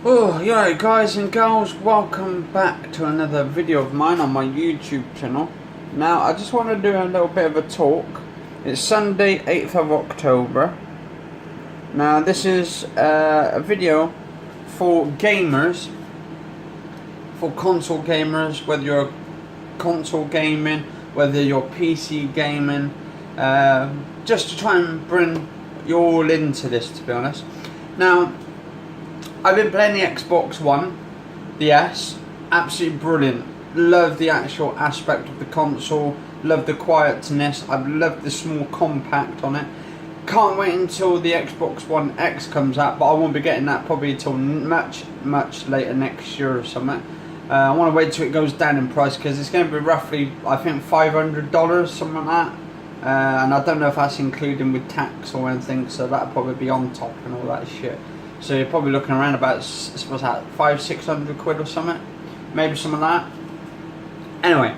Oh, yeah, guys and girls, welcome back to another video of mine on my YouTube channel. Now, I just want to do a little bit of a talk. It's Sunday, 8th of October. Now, this is a video for gamers, for console gamers, whether you're console gaming, whether you're PC gaming, just to try and bring you all into this, to be honest. Now, I've been playing the Xbox One, the S, absolutely brilliant. Love the actual aspect of the console, love the quietness, I've loved the small compact on it. Can't wait until the Xbox One X comes out, but I won't be getting that probably until much later next year or something. I want to wait till it goes down in price because it's going to be roughly, I think, $500, something like that. And I don't know if that's including with tax or anything, so that'll probably be on top and all that shit. So you're probably looking around about, what's that, 500-600 quid or something, maybe some of that. Anyway,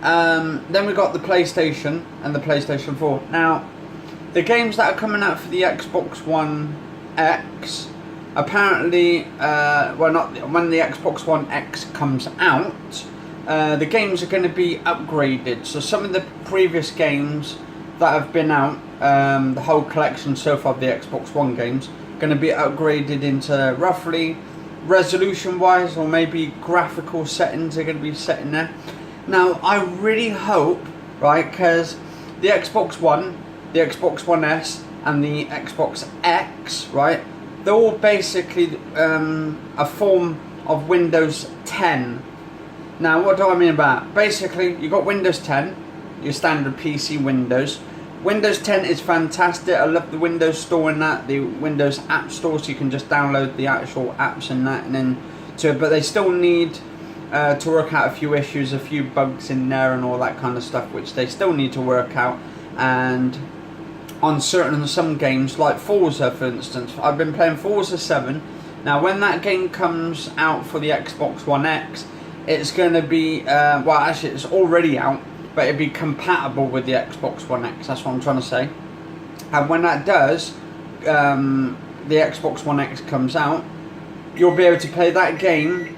then we got the PlayStation and the PlayStation 4. Now, the games that are coming out for the Xbox One X, apparently, well, not when the Xbox One X comes out, the games are going to be upgraded. So some of the previous games that have been out, the whole collection so far of the Xbox One games, going to be upgraded into roughly resolution wise, or maybe graphical settings are going to be set in there. Now, I really hope, right, because the Xbox One, the Xbox One S and the Xbox X, right, they're all basically a form of Windows 10. Now, what do I mean about that? Basically, you got Windows 10, your standard PC Windows. Windows 10 is fantastic. I love the Windows Store and that, the Windows App Store, so you can just download the actual apps and that, and then but they still need to work out a few issues, a few bugs in there and all that kind of stuff, which they still need to work out. And on some games, like Forza for instance, I've been playing Forza 7. Now, when that game comes out for the Xbox One X, it's going to be, well, actually it's already out, but it'll be compatible with the Xbox One X, that's what I'm trying to say. And when that does, the Xbox One X comes out, you'll be able to play that game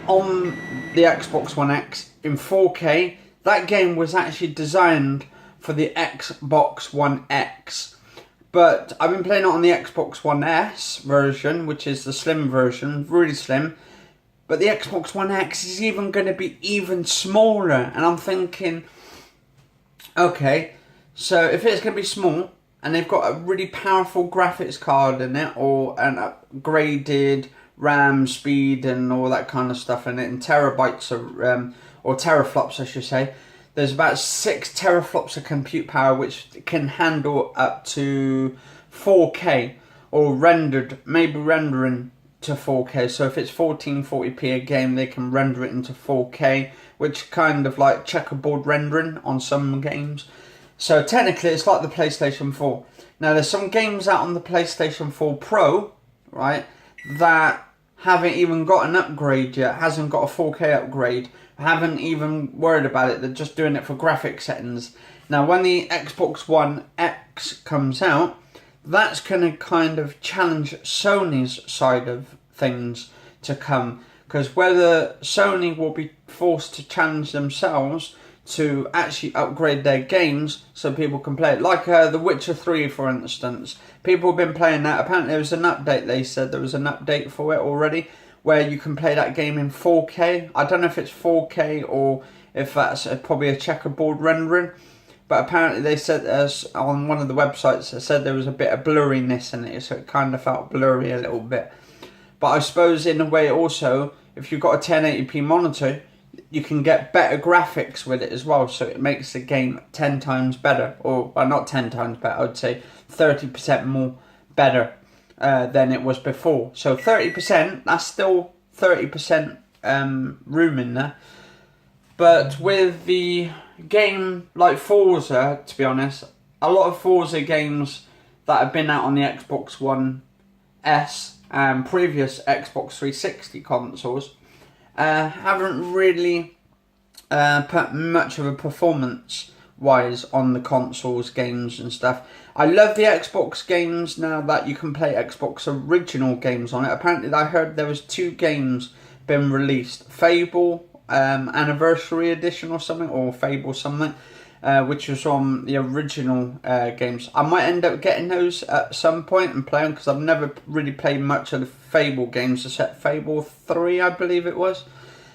on the Xbox One X in 4K. That game was actually designed for the Xbox One X. But I've been playing it on the Xbox One S version, which is the slim version, really slim. But the Xbox One X is even going to be even smaller. And I'm thinking, okay, so if it's going to be small, and they've got a really powerful graphics card in it, or an upgraded RAM speed and all that kind of stuff in it, in terabytes or teraflops I should say. There's about 6 teraflops of compute power, which can handle up to 4K, or maybe rendering to 4K. So if it's 1440p a game, they can render it into 4K, which kind of like checkerboard rendering on some games. So technically it's like the PlayStation 4. Now, there's some games out on the PlayStation 4 Pro, right, that haven't even got an upgrade yet, hasn't got a 4K upgrade, haven't even worried about it, they're just doing it for graphic settings. Now, when the Xbox One X comes out, that's going to kind of challenge Sony's side of things to come, because whether Sony will be forced to challenge themselves to actually upgrade their games so people can play it, like The Witcher 3 for instance. People have been playing that. Apparently there was an update, they said there was an update for it already, where you can play that game in 4K. I don't know if it's 4K or if that's probably a checkerboard rendering. But apparently they said, on one of the websites, they said there was a bit of blurriness in it, so it kind of felt blurry a little bit. But I suppose in a way also, if you've got a 1080p monitor, you can get better graphics with it as well, so it makes the game 10 times better, or well, not 10 times better, I would say 30% more better than it was before. So 30%, that's still 30% room in there. But with the game like Forza, to be honest, a lot of Forza games that have been out on the Xbox One S and previous Xbox 360 consoles haven't really put much of a performance wise on the consoles games and stuff. I love the Xbox games now that you can play Xbox original games on it. Apparently I heard there was 2 games been released. Fable Anniversary Edition or something, or Fable something, which was on the original games. I might end up getting those at some point and playing, because I've never really played much of the Fable games, except Fable 3 I believe it was.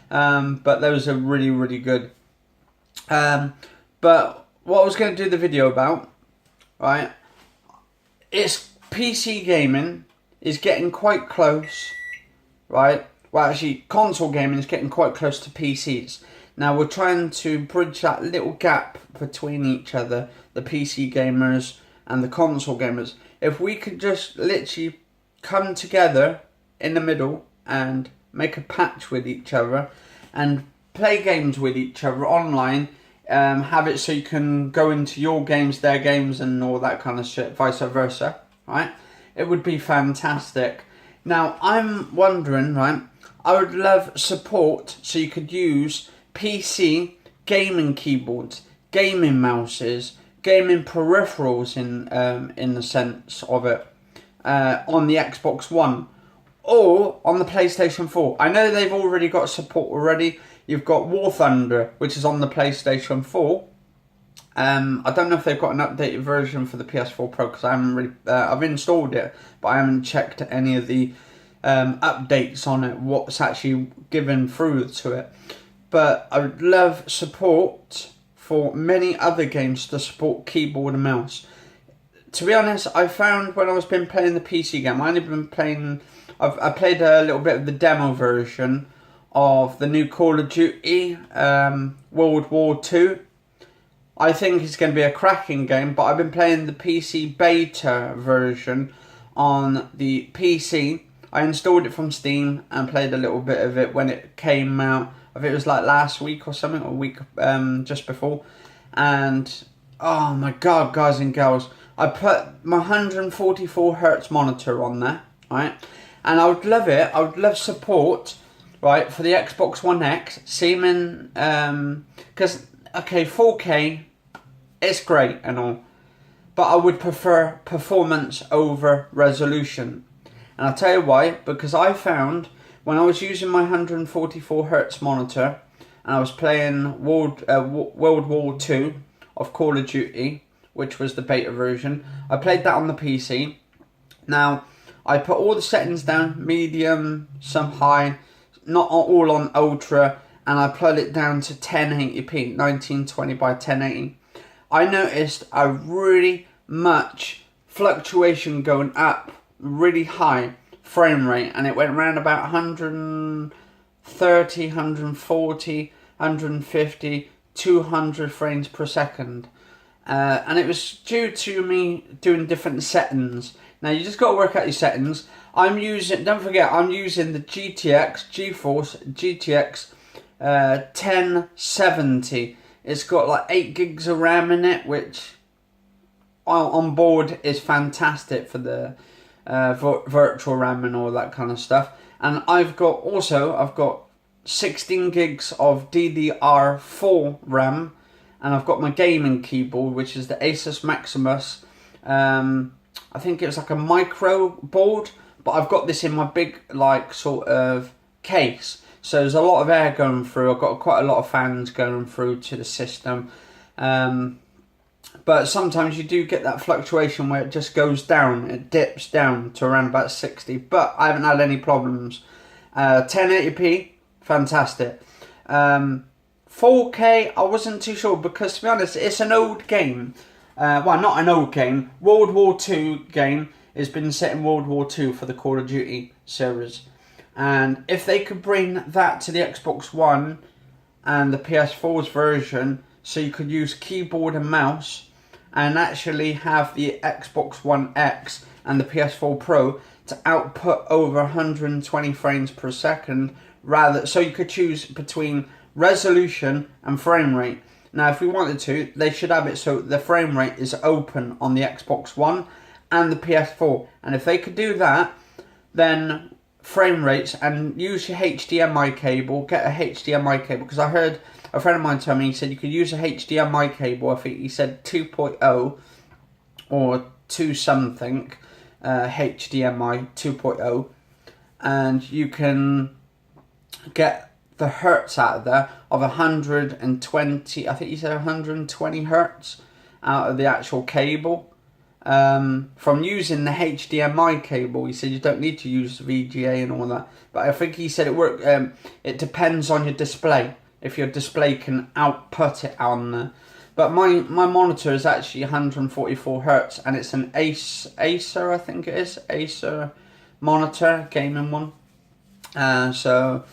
But those are really, really good. But what I was going to do the video about, right, it's PC gaming is getting quite close, right? Well, actually, console gaming is getting quite close to PCs. Now, we're trying to bridge that little gap between each other, the PC gamers and the console gamers. If we could just literally come together in the middle and make a patch with each other and play games with each other online, have it so you can go into your games, their games, and all that kind of shit, vice versa, right? It would be fantastic. Now, I'm wondering, right, I would love support so you could use PC gaming keyboards, gaming mouses, gaming peripherals in the sense of it, on the Xbox One or on the PlayStation 4. I know they've already got support already. You've got War Thunder, which is on the PlayStation 4. I don't know if they've got an updated version for the PS4 Pro, because I haven't really, I've installed it, but I haven't checked any of the updates on it, what's actually given through to it. But I would love support for many other games to support keyboard and mouse. To be honest, I found when I was been playing the PC game, I only been playing, I played a little bit of the demo version of the new Call of Duty World War II. I think it's going to be a cracking game, but I've been playing the PC beta version on the PC. I installed it from Steam and played a little bit of it when it came out. I think it was like last week or something, or a week just before. And oh my god, guys and girls, I put my 144Hz monitor on there, right? And I would love it. I would love support, right, for the Xbox One X, seeming, because, okay, 4K, it's great and all, but I would prefer performance over resolution. And I'll tell you why, because I found when I was using my 144Hz monitor and I was playing World War II of Call of Duty, which was the beta version, I played that on the PC. Now, I put all the settings down, medium, some high, not all on ultra, and I put it down to 1080p, 1920 by 1080. I noticed a really much fluctuation going up, really high frame rate, and it went around about 130, 140, 150, 200 frames per second. And it was due to me doing different settings. Now, you just got to work out your settings. I'm using, don't forget, I'm using the GeForce GTX 1070. It's got like 8 gigs of RAM in it, which on board is fantastic for the virtual RAM and all that kind of stuff. And I've got 16 gigs of DDR4 RAM, and I've got my gaming keyboard, which is the Asus Maximus. I think it was like a micro board, but I've got this in my big, like, sort of case. So there's a lot of air going through. I've got quite a lot of fans going through to the system. But sometimes you do get that fluctuation where it just goes down. It dips down to around about 60. But I haven't had any problems. 1080p, fantastic. 4K, I wasn't too sure, because to be honest, it's an old game. Well, not an old game. World War II game has been set in World War II for the Call of Duty series. And if they could bring that to the Xbox One and the PS4's version, so you could use keyboard and mouse, and actually have the Xbox One X and the PS4 Pro to output over 120 frames per second, rather, so you could choose between resolution and frame rate. Now, if we wanted to, they should have it so the frame rate is open on the Xbox One and the PS4. And if they could do that, then frame rates, and use your HDMI cable, get a HDMI cable, because I heard a friend of mine tell me, he said you could use a HDMI cable, I think he said 2.0 or 2 something, HDMI 2.0, and you can get the hertz out of there of 120, I think you said 120 hertz out of the actual cable. From using the HDMI cable, he said you don't need to use VGA and all that, but I think he said it depends on your display, if your display can output it on there. But my monitor is actually 144 hertz, and it's an Acer, I think it is, Acer monitor, gaming one. So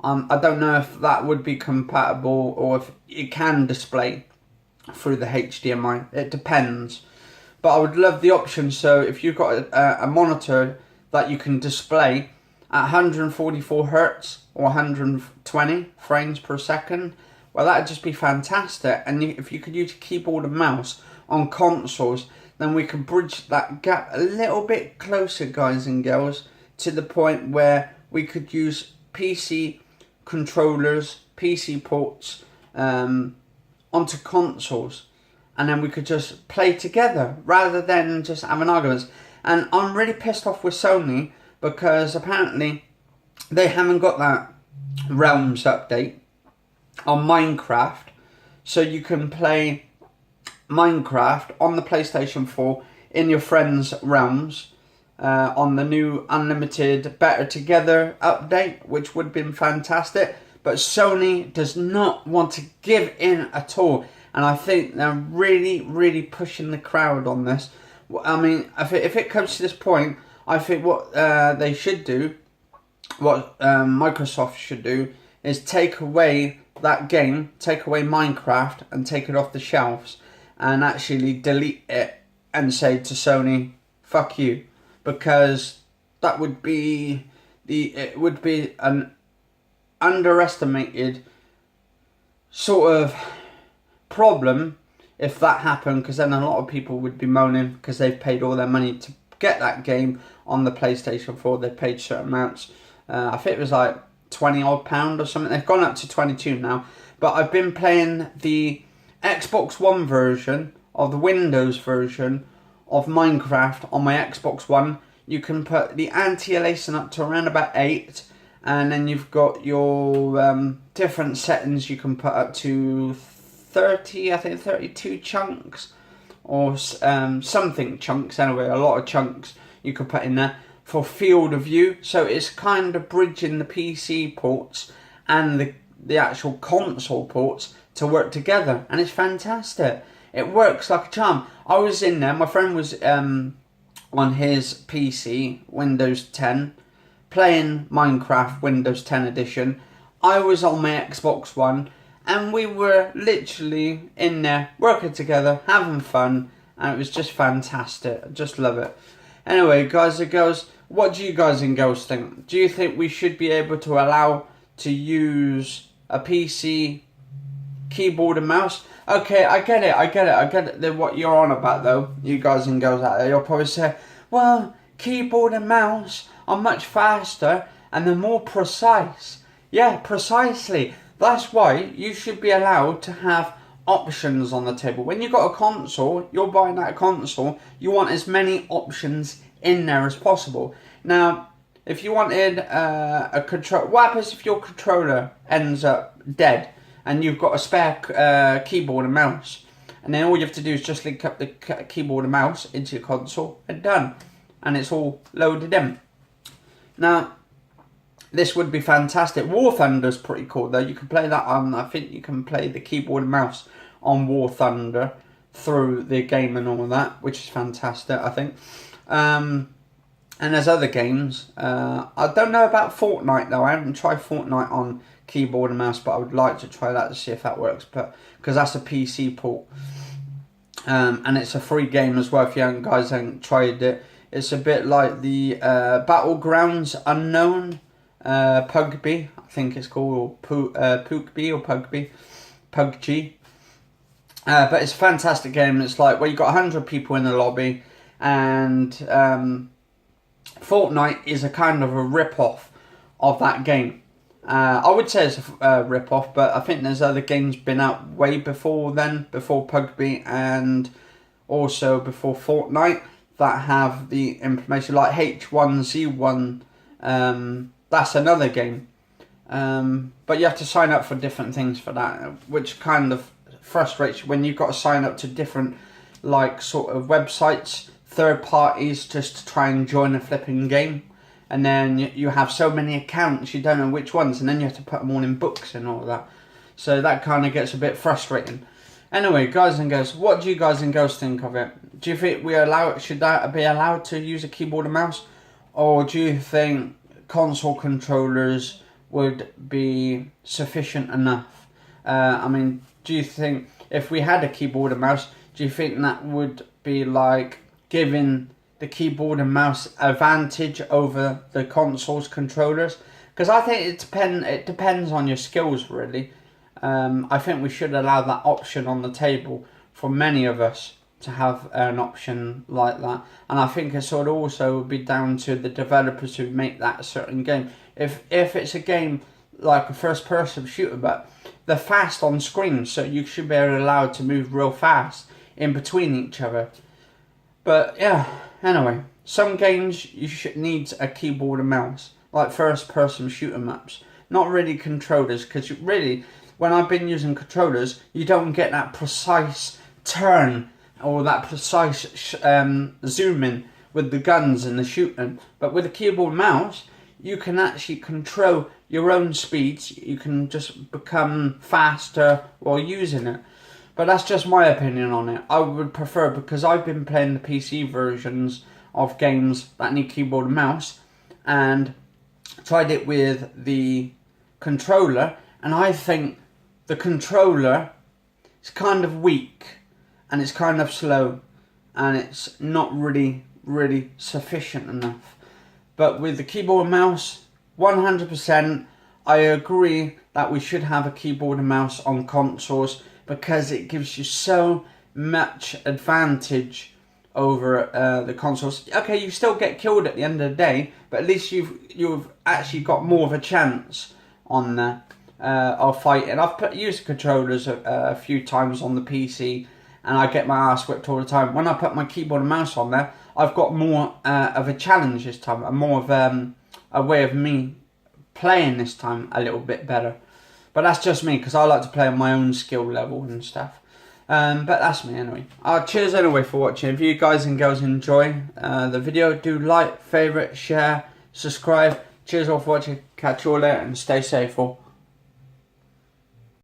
I don't know if that would be compatible, or if it can display through the HDMI. It depends. But I would love the option, so if you've got a monitor that you can display at 144 hertz or 120 frames per second, well, that'd just be fantastic. And if you could use a keyboard and mouse on consoles, then we could bridge that gap a little bit closer, guys and girls, to the point where we could use PC controllers, PC ports onto consoles, and then we could just play together rather than just having arguments. And I'm really pissed off with Sony, because apparently they haven't got that Realms update on Minecraft, so you can play Minecraft on the PlayStation 4 in your friends' realms on the new Unlimited Better Together update, which would have been fantastic. But Sony does not want to give in at all, and I think they're really pushing the crowd on this. I mean, if it comes to this point, I think what they should do, what Microsoft should do, is take away that game, take away Minecraft, and take it off the shelves, and actually delete it and say to Sony, fuck you, because that would be it would be an underestimated sort of problem if that happened, because then a lot of people would be moaning because they've paid all their money to get that game on the PlayStation 4. They paid certain amounts. I think it was like £20 odd or something. They've gone up to 22 now. But I've been playing the Xbox One version, or the Windows version of Minecraft on my Xbox One. You can put the anti-aliasing up to around about 8, and then you've got your different settings you can put up to 30, I think 32 chunks, or something chunks anyway, a lot of chunks you could put in there for field of view. So it's kind of bridging the PC ports and the actual console ports to work together, and it's fantastic. It works like a charm. I was in there, my friend was on his PC, Windows 10, playing Minecraft Windows 10 edition. I was on my Xbox One, and we were literally in there working together, having fun, and it was just fantastic. I just love it. Anyway, guys and girls, what do you guys and girls think? Do you think we should be able to allow to use a PC keyboard and mouse? Okay, I get it. What you're on about, though, you guys and girls out there, you'll probably say, well, keyboard and mouse are much faster and they're more precise. Yeah, precisely. That's why you should be allowed to have options on the table. When you've got a console, you're buying that console, you want as many options in there as possible. Now, if you wanted a control, what happens if your controller ends up dead and you've got a spare keyboard and mouse, and then all you have to do is just link up the keyboard and mouse into your console and done, and it's all loaded in. Now, this would be fantastic. War Thunder's pretty cool though. You can play that on, I think you can play the keyboard and mouse on War Thunder through the game and all of that, which is fantastic, I think. And there's other games. I don't know about Fortnite though. I haven't tried Fortnite on keyboard and mouse, but I would like to try that to see if that works. But because that's a PC port, and it's a free game as well. If you guys haven't tried it, it's a bit like the Battlegrounds Unknown, PUBG, I think it's called, or PUBG or PUBG. But it's a fantastic game. It's like, well, you've got 100 people in the lobby, and Fortnite is a kind of a rip-off of that game. I would say it's a rip-off, but I think there's other games been out way before then, before PUBG, and also before Fortnite that have the information, like H1Z1. That's another game. But you have to sign up for different things for that, which kind of frustrates you when you've got to sign up to different, like, sort of websites, third parties, just to try and join a flipping game. And then you have so many accounts, you don't know which ones, and then you have to put them all in books and all that. So that kind of gets a bit frustrating. Anyway, guys and girls, what do you guys and girls think of it? Do you think should that be allowed to use a keyboard and mouse? Or do you think console controllers would be sufficient enough? I mean, do you think if we had a keyboard and mouse, do you think that would be like giving the keyboard and mouse advantage over the console's controllers? Because I think it depends on your skills, really. I think we should allow that option on the table for many of us to have an option like that. And I think it sort of also be down to the developers who make that certain game. If it's a game like a first-person shooter, but they're fast on screen, so you should be allowed to move real fast in between each other. But yeah, anyway, some games you should need a keyboard and mouse, like first-person shooter maps. Not really controllers, because really, when I've been using controllers, you don't get that precise turn or that precise zoom in with the guns and the shooting. But with a keyboard and mouse, you can actually control your own speeds. You can just become faster while using it. But that's just my opinion on it. I would prefer, because I've been playing the PC versions of games that need keyboard and mouse, and tried it with the controller, and I think the controller is kind of weak, and it's kind of slow, and it's not really sufficient enough. But with the keyboard and mouse, 100%, I agree that we should have a keyboard and mouse on consoles, because it gives you so much advantage over the consoles. Okay, you still get killed at the end of the day, but at least you've actually got more of a chance on there of fighting. I've used controllers a few times on the PC, and I get my ass whipped all the time. When I put my keyboard and mouse on there, I've got more of a challenge this time, and more of a way of me playing this time a little bit better. But that's just me, because I like to play on my own skill level and stuff. But that's me anyway. Cheers anyway for watching. If you guys and girls enjoy the video, do like, favourite, share, subscribe. Cheers all for watching. Catch you all later and stay safe all.